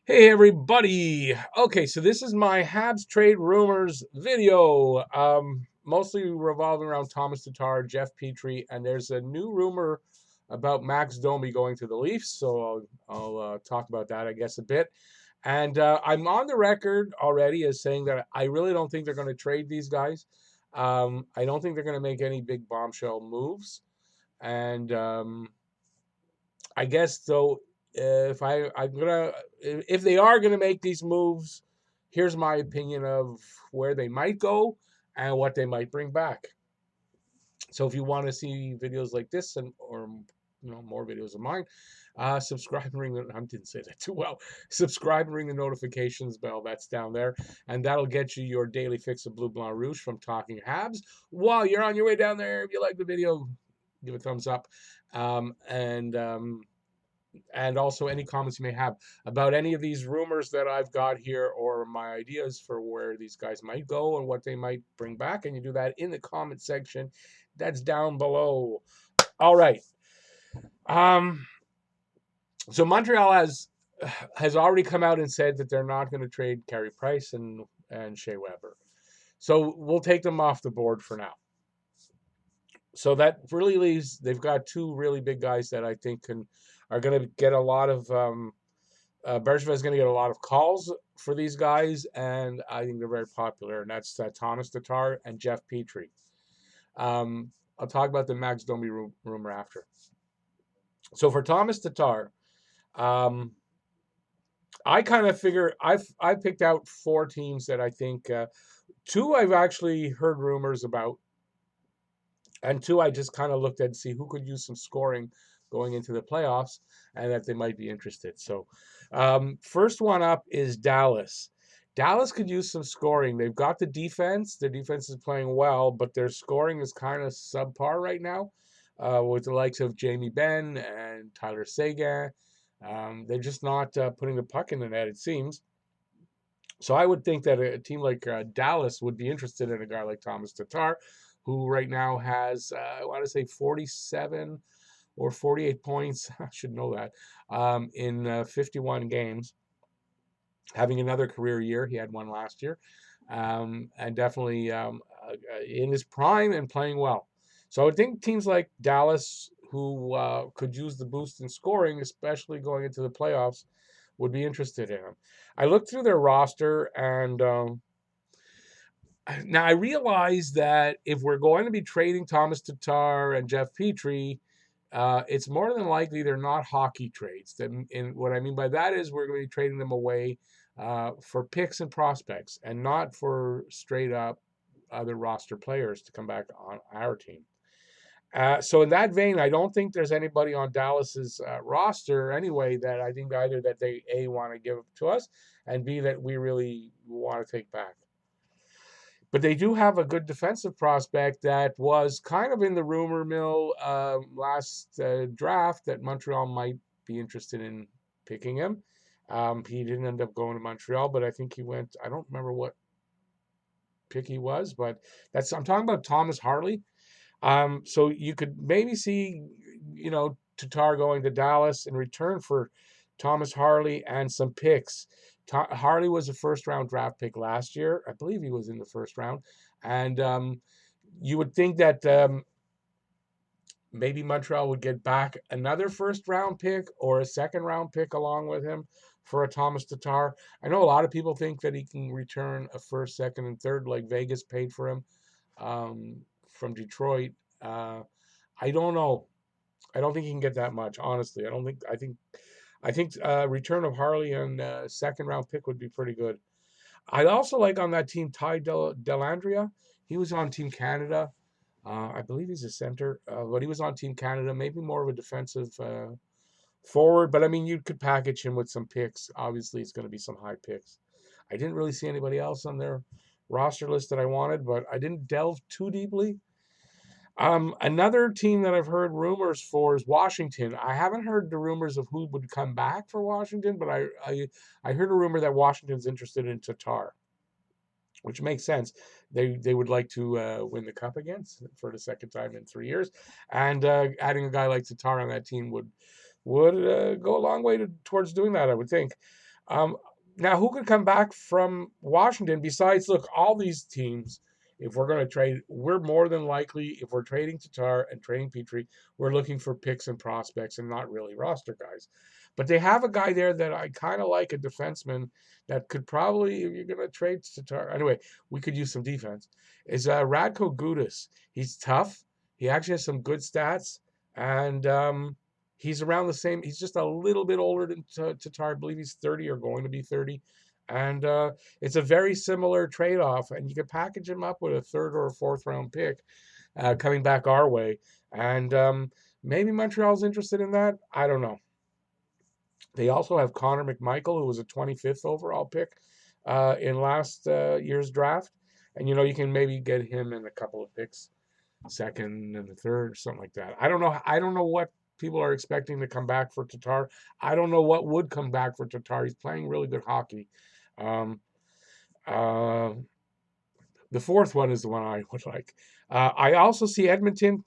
Hey everybody. Okay, so this is my Habs trade rumors video. Mostly revolving around Thomas Tatar, Geoff Petrie, and there's a new rumor about Max Domi going to the Leafs. So I'll talk about that, I guess, a bit. And I'm on the record already as saying that I really don't think they're going to trade these guys. I don't think they're going to make any big bombshell moves. And I guess though, if they are gonna make these moves, here's my opinion of where they might go and what they might bring back. So if you want to see videos like this or more videos of mine, subscribe and ring the I didn't say that too well. Subscribe and ring the notifications bell that's down there, and that'll get you your daily fix of Blue Blanc Rouge from Talking Habs. While you're on your way down there, if you like the video, give a thumbs up. And also any comments you may have about any of these rumors that I've got here or my ideas for where these guys might go and what they might bring back. And you do that in the comment section that's down below. All right. So Montreal has already come out and said that they're not going to trade Carey Price and Shea Weber. So we'll take them off the board for now. So that really leaves, they've got two really big guys that I think are going to get a lot of, Bergevin is going to get a lot of calls for these guys, and I think they're very popular, and that's Thomas Tatar and Geoff Petrie. I'll talk about the Max Domi rumor after. So for Thomas Tatar, I kind of figure I picked out four teams that I think, two I've actually heard rumors about, and two, I just kind of looked at to see who could use some scoring going into the playoffs and that they might be interested. So first one up is Dallas. Dallas could use some scoring. They've got the defense. Their defense is playing well, but their scoring is kind of subpar right now with the likes of Jamie Benn and Tyler Seguin. They're just not putting the puck in the net, it seems. So I would think that a team like Dallas would be interested in a guy like Thomas Tatar, who right now has, I want to say 47 or 48 points. I should know that, in 51 games, having another career year. He had one last year, and definitely in his prime and playing well. So I would think teams like Dallas, who could use the boost in scoring, especially going into the playoffs, would be interested in him. I looked through their roster, and now I realize that if we're going to be trading Thomas Tatar and Geoff Petrie, it's more than likely they're not hockey trades. And what I mean by that is we're going to be trading them away for picks and prospects, and not for straight up other roster players to come back on our team. So in that vein, I don't think there's anybody on Dallas's roster anyway that I think either that they A, want to give to us, and B, that we really want to take back. But they do have a good defensive prospect that was kind of in the rumor mill last draft that Montreal might be interested in picking him. He didn't end up going to Montreal, but I think he went, I don't remember what pick he was, but I'm talking about Thomas Harley. So you could maybe see, Tatar going to Dallas in return for Thomas Harley and some picks. Harley was a first-round draft pick last year. I believe he was in the first round. And you would think that maybe Montreal would get back another first-round pick or a second-round pick along with him for a Thomas Tatar. I know a lot of people think that he can return a first, second, and third, like Vegas paid for him from Detroit. I don't know. I don't think he can get that much, honestly. I think return of Harley and second round pick would be pretty good. I'd also like on that team Ty Dellandrea. He was on Team Canada. I believe he's a center, but he was on Team Canada. Maybe more of a defensive forward. But I mean, you could package him with some picks. Obviously, it's going to be some high picks. I didn't really see anybody else on their roster list that I wanted, but I didn't delve too deeply. Another team that I've heard rumors for is Washington. I haven't heard the rumors of who would come back for Washington, but I heard a rumor that Washington's interested in Tatar, which makes sense. They would like to win the cup again for the second time in 3 years, and adding a guy like Tatar on that team would go a long way towards doing that, I would think. Um, Now, who could come back from Washington besides, look, all these teams, if we're going to trade, we're more than likely, if we're trading Tatar and trading Petry, we're looking for picks and prospects and not really roster guys. But they have a guy there that I kind of like, a defenseman that could probably, if you're going to trade Tatar, anyway, we could use some defense, is Radko Gudas. He's tough. He actually has some good stats. And he's around the same. He's just a little bit older than Tatar. I believe he's 30 or going to be 30. And it's a very similar trade off. And you can package him up with a third or a fourth round pick coming back our way. And maybe Montreal's interested in that. I don't know. They also have Connor McMichael, who was a 25th overall pick in last year's draft. And, you can maybe get him in a couple of picks, second and the third, something like that. I don't know. I don't know what people are expecting to come back for Tatar. I don't know what would come back for Tatar. He's playing really good hockey. Um, uh, the fourth one is the one I would like. I also see Edmonton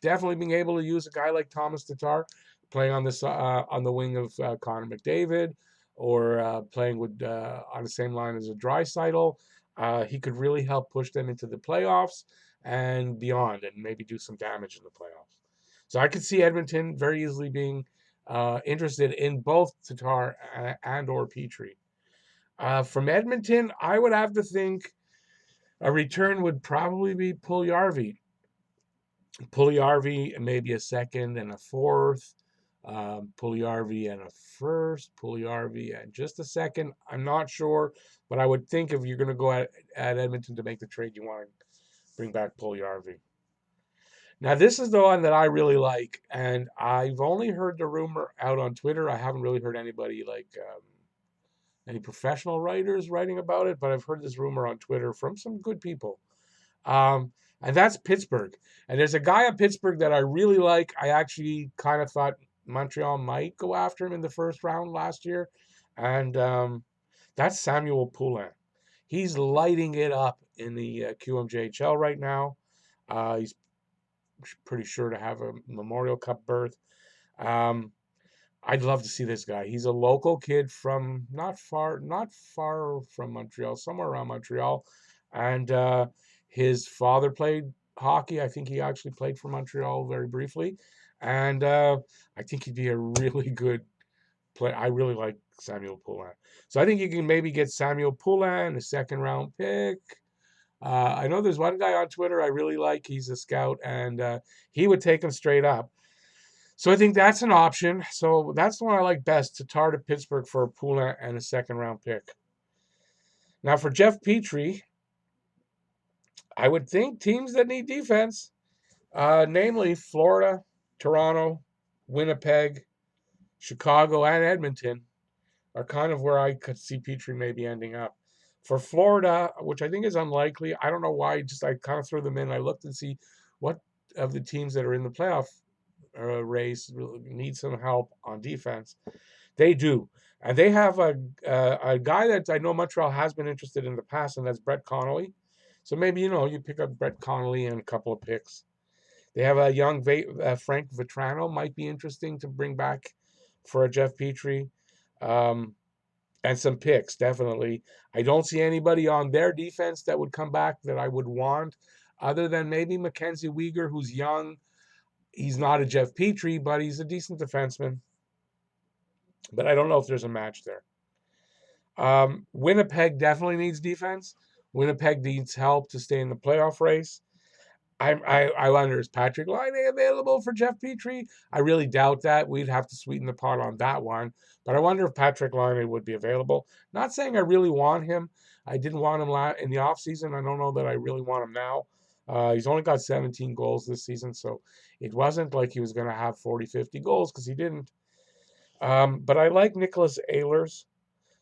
definitely being able to use a guy like Thomas Tatar playing on this on the wing of Connor McDavid, or playing with on the same line as a Draisaitl. He could really help push them into the playoffs and beyond, and maybe do some damage in the playoffs. So I could see Edmonton very easily being interested in both Tatar and or Petry. From Edmonton, I would have to think a return would probably be Puljujarvi. Puljujarvi, maybe a second and a fourth. Puljujarvi and a first. Puljujarvi and just a second. I'm not sure, but I would think if you're going to go at Edmonton to make the trade, you want to bring back Puljujarvi. Now, this is the one that I really like, and I've only heard the rumor out on Twitter. I haven't really heard anybody like any professional writers writing about it, but I've heard this rumor on Twitter from some good people. And that's Pittsburgh. And there's a guy at Pittsburgh that I really like. I actually kind of thought Montreal might go after him in the first round last year. And that's Samuel Poulin. He's lighting it up in the QMJHL right now. He's pretty sure to have a Memorial Cup berth. Um, I'd love to see this guy. He's a local kid from not far from Montreal, somewhere around Montreal, and his father played hockey. I think he actually played for Montreal very briefly, and I think he'd be a really good play. I really like Samuel Poulin, so I think you can maybe get Samuel Poulin, a second round pick. I know there's one guy on Twitter I really like. He's a scout, and he would take him straight up. So I think that's an option. So that's the one I like best, Tatar to Pittsburgh for a Poulin and a second round pick. Now for Geoff Petrie, I would think teams that need defense, namely Florida, Toronto, Winnipeg, Chicago, and Edmonton, are kind of where I could see Petrie maybe ending up. For Florida, which I think is unlikely, I don't know why, just I kind of threw them in. I looked and see what of the teams that are in the playoff race need some help on defense. They do, and they have a guy that I know Montreal has been interested in the past, and that's Brett Connolly. So maybe you pick up Brett Connolly and a couple of picks. They have a young Frank Vetrano, might be interesting to bring back for a Geoff Petrie, and some picks definitely. I don't see anybody on their defense that would come back that I would want, other than maybe Mackenzie Weegar, who's young. He's not a Geoff Petrie, but he's a decent defenseman. But I don't know if there's a match there. Winnipeg definitely needs defense. Winnipeg needs help to stay in the playoff race. I wonder, is Patrik Laine available for Geoff Petrie? I really doubt that. We'd have to sweeten the pot on that one. But I wonder if Patrik Laine would be available. Not saying I really want him. I didn't want him in the offseason. I don't know that I really want him now. He's only got 17 goals this season, so it wasn't like he was going to have 40, 50 goals because he didn't. But I like Nicholas Ehlers,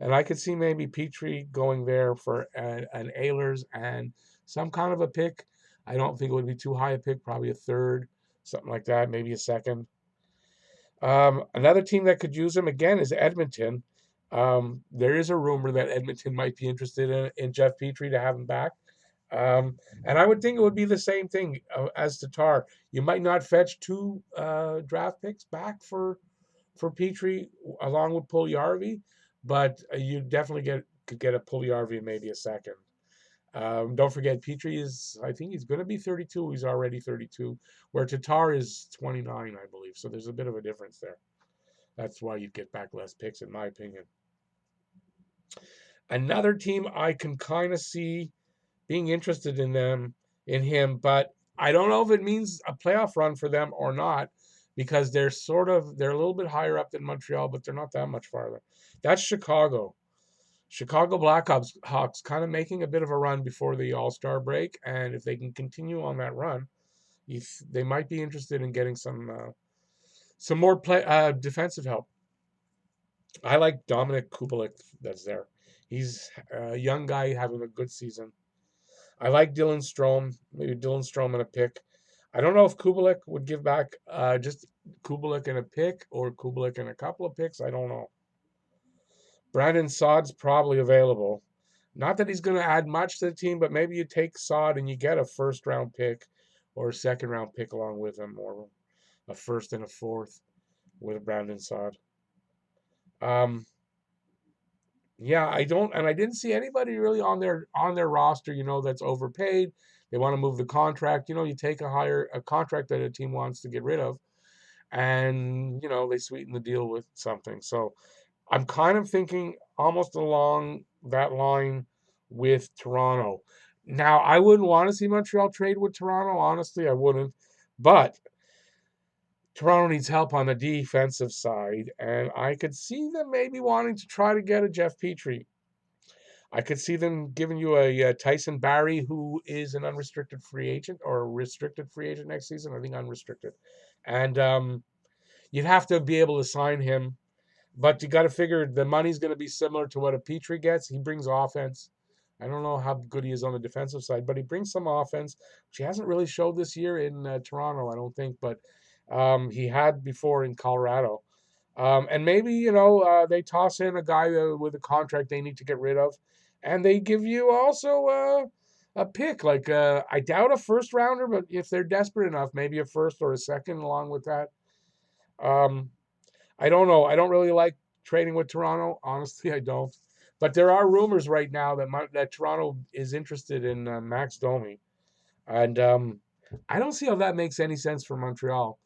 and I could see maybe Petrie going there for an Ehlers and some kind of a pick. I don't think it would be too high a pick, probably a third, something like that, maybe a second. Another team that could use him again is Edmonton. There is a rumor that Edmonton might be interested in Geoff Petrie to have him back. And I would think it would be the same thing as Tatar. You might not fetch two draft picks back for Petrie along with Puljujarvi, but you definitely could get a Puljujarvi and maybe a second. Don't forget, Petry is, I think he's going to be 32. He's already 32, where Tatar is 29, I believe. So there's a bit of a difference there. That's why you'd get back less picks, in my opinion. Another team I can kind of see being interested in him, but I don't know if it means a playoff run for them or not, because they're a little bit higher up than Montreal, but they're not that much farther. That's Chicago. Chicago Blackhawks Hawks kind of making a bit of a run before the All-Star break, and if they can continue on that run, if they might be interested in getting some more defensive help. I like Dominic Kubalik that's there. He's a young guy having a good season. I like Dylan Strome, maybe Dylan Strome and a pick. I don't know if Kubalik would give back just Kubalik and a pick or Kubalik and a couple of picks. I don't know. Brandon Saad's probably available. Not that he's going to add much to the team, but maybe you take Saad and you get a first round pick or a second round pick along with him, or a first and a fourth with Brandon Saad. Um, yeah, I didn't see anybody really on their roster, that's overpaid. They want to move the contract. You take a contract that a team wants to get rid of, and they sweeten the deal with something. So I'm kind of thinking almost along that line with Toronto. Now, I wouldn't want to see Montreal trade with Toronto. Honestly, I wouldn't. But Toronto needs help on the defensive side, and I could see them maybe wanting to try to get a Geoff Petrie. I could see them giving you a Tyson Barrie, who is an unrestricted free agent or a restricted free agent next season. I think unrestricted. And you'd have to be able to sign him. But you got to figure the money's going to be similar to what a Petrie gets. He brings offense. I don't know how good he is on the defensive side, but he brings some offense, which he hasn't really showed this year in Toronto, I don't think, but he had before in Colorado. And maybe, they toss in a guy with a contract they need to get rid of, and they give you also a pick. Like, I doubt a first rounder, but if they're desperate enough, maybe a first or a second along with that. Um, I don't know. I don't really like trading with Toronto. Honestly, I don't. But there are rumors right now that Toronto is interested in Max Domi, and I don't see how that makes any sense for Montreal.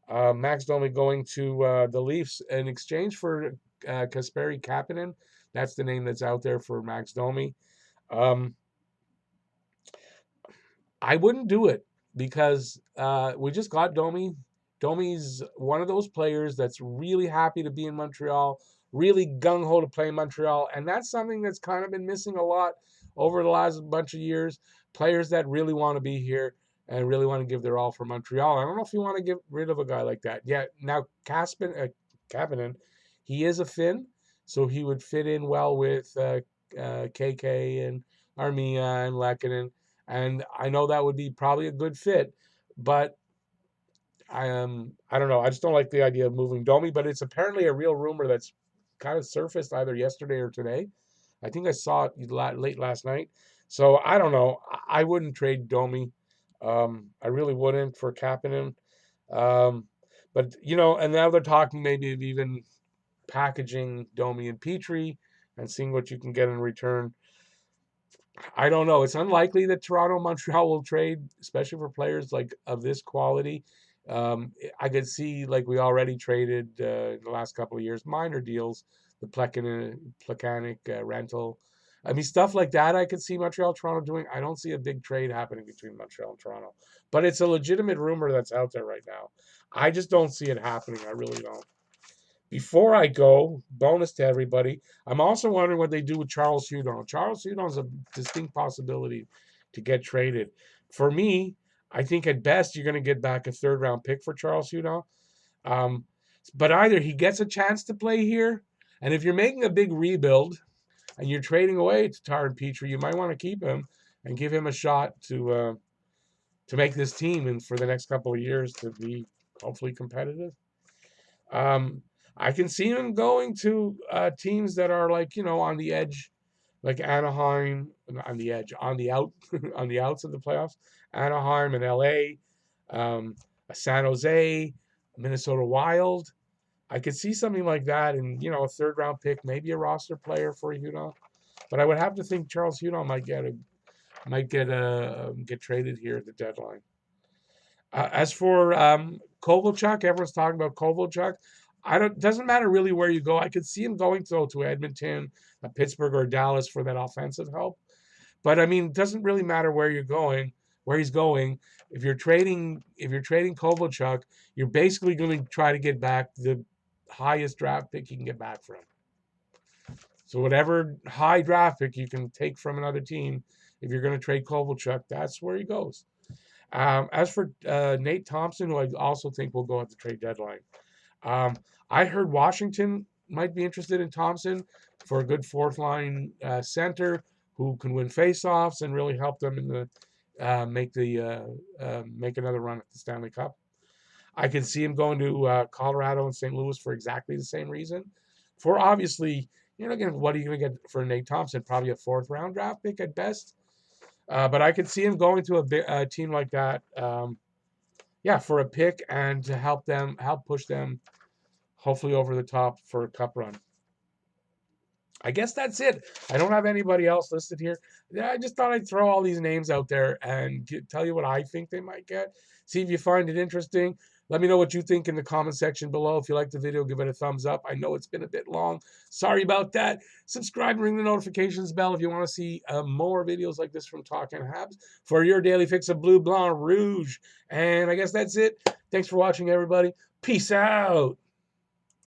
Max Domi going to the Leafs in exchange for Kasperi Kapanen. That's the name that's out there for Max Domi. Um, I wouldn't do it because we just got Domi. Domi's one of those players that's really happy to be in Montreal, really gung ho to play in Montreal, and that's something that's kind of been missing a lot over the last bunch of years. Players that really want to be here and really want to give their all for Montreal. I don't know if you want to get rid of a guy like that. Yeah, now Kapanen, he is a Finn, so he would fit in well with KK and Armia and Lehkonen, and I know that would be probably a good fit, but I don't know. I just don't like the idea of moving Domi, but it's apparently a real rumor that's kind of surfaced either yesterday or today. I think I saw it late last night. So I don't know. I wouldn't trade Domi. I really wouldn't for Kapanen. Um, but and now they're talking maybe of even packaging Domi and Petrie and seeing what you can get in return. I don't know. It's unlikely that Toronto, Montreal will trade, especially for players like of this quality. I could see, like we already traded in the last couple of years, minor deals, the Plekanec rental. I mean, stuff like that. I could see Montreal, Toronto doing. I don't see a big trade happening between Montreal and Toronto, but it's a legitimate rumor that's out there right now. I just don't see it happening. I really don't. Before I go, bonus to everybody, I'm also wondering what they do with Charles Hudon. Charles Hudon is a distinct possibility to get traded. For me, I think at best you're going to get back a third round pick for Charles Hudon. Um, but either he gets a chance to play here, and if you're making a big rebuild and you're trading away Tatar and Petry, you might want to keep him and give him a shot to make this team and for the next couple of years to be hopefully competitive. Um, I can see him going to teams that are like on the edge, like Anaheim, on the edge, on the out, on the outs of the playoffs. Anaheim and LA, San Jose, Minnesota Wild. I could see something like that, and a third round pick, maybe a roster player for Hudon. But I would have to think Charles Hudon might get traded here at the deadline. As for Kovalchuk, everyone's talking about Kovalchuk. Doesn't matter really where you go. I could see him going to Edmonton, Pittsburgh, or Dallas for that offensive help. But I mean, it doesn't really matter where he's going. If you're trading Kovalchuk, you're basically going to try to get back the highest draft pick you can get back from. So whatever high draft pick you can take from another team, if you're going to trade Kovalchuk, that's where he goes. As for Nate Thompson, who I also think will go at the trade deadline, I heard Washington might be interested in Thompson for a good fourth line center who can win faceoffs and really help them in the make another run at the Stanley Cup. I can see him going to Colorado and St. Louis for exactly the same reason. For obviously, what are you going to get for Nate Thompson? Probably a fourth round draft pick at best. But I could see him going to a team like that, for a pick and to help push them, hopefully over the top for a cup run. I guess that's it. I don't have anybody else listed here. Yeah, I just thought I'd throw all these names out there and tell you what I think they might get. See if you find it interesting. Let me know what you think in the comment section below. If you like the video, give it a thumbs up. I know it's been a bit long. Sorry about that. Subscribe and ring the notifications bell if you want to see more videos like this from Talking Habs for your daily fix of blue, blanc, rouge. And I guess that's it. Thanks for watching, everybody. Peace out.